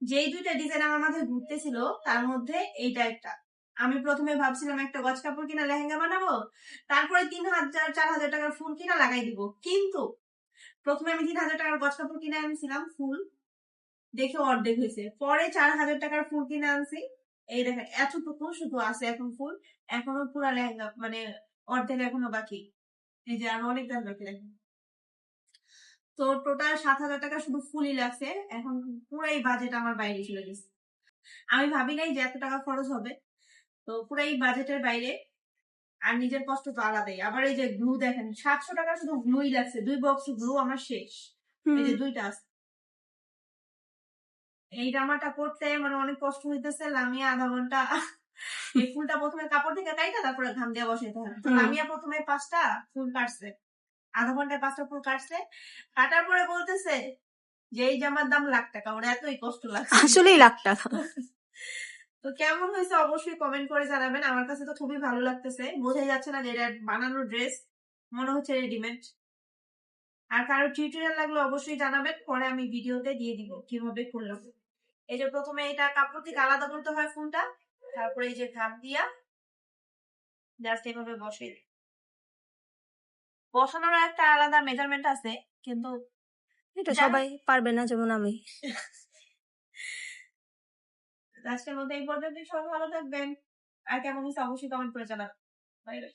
যেই দুইটা ডিজাইন আমার মাথায় ঘুরতেছিল তার মধ্যে এইটা একটা। আমি প্রথমে ভাবছিলাম একটা গজ কাপড় কিনা লেহেঙ্গা বানাবো, তারপরে 3,000 4,000 টাকার ফুল কিনা লাগাই দিব। কিন্তু প্রথমে আমি 3,000 টাকার গজ কাপড় কিনে আনছিলাম, ফুল দেখে অর্ধেক হয়েছে। পরে 4,000 টাকার ফুল কিনে আনছি, এই দেখেন এতটুকু শুধু আছে এখন ফুল, এখনো পুরা লেহেঙ্গা মানে অর্ধেক এখনো বাকি। এই যে আরো অনেক দাম বাকি দেখেন। তো টোটাল 7,000 টাকা শুধু ফুলই লাগছে। এখন পুরাই বাজেট আমার বাইরে চলে গেছে। আমি ভাবি নাই যে এত টাকা খরচ হবে, তো পুরাই বাজেটের বাইরে। আর নিজের কষ্ট তো আলাদাই। আবার এই যে গ্লু দেখেন, 700 টাকা শুধু গ্লুই লাগছে, 2 বক্স গ্লু আমার শেষ। এই যে 2টা আছে। এই জামাটা পরতে মানে অনেক কষ্ট হইতেছে। লামিয়া আধা ঘন্টা এই ফুলটা প্রথমে কাপড় থেকে কাইটা তারপরে ঘাম দিয়ে বসাইতে হয়। তো লামিয়া প্রথমে 5টা ফুল কাটছে, আধা ঘন্টায় 5টা ফুল কাটছে। কাটার পরে বলতেছে যে এই জামার দাম লাখ টাকা, ওর এতই কষ্ট লাগছে। আসলেই লাখ টাকা। তো কেমন হয়েছে অবশ্যই কমেন্ট করে জানাবেন। আমার কাছে তো খুবই ভালো লাগতেছে, বোঝাই যাচ্ছে না যে এটা বানানো ড্রেস, মনে হচ্ছে রেডিমেড। আর কারো টিউটোরিয়াল লাগলে অবশ্যই জানাবেন, পরে আমি ভিডিওতে দিয়ে দিব কিভাবে করলাম। এই যে প্রথমে এটা কাপড় থেকে আলাদা করতে হয় ফুলটা, তারপরে এই যে ঘাম দিয়া জাস্ট এভাবে বসে। বসানোর একটা আলাদা মেজারমেন্ট আছে, কিন্তু এটা সবাই পারবে না, যেমন আমি। আজকের মধ্যে এই পর্যন্ত। সবাই ভালো থাকবেন, আর কেমন হচ্ছে অবশ্যই কমেন্ট করে জানাবেন। Bye bye.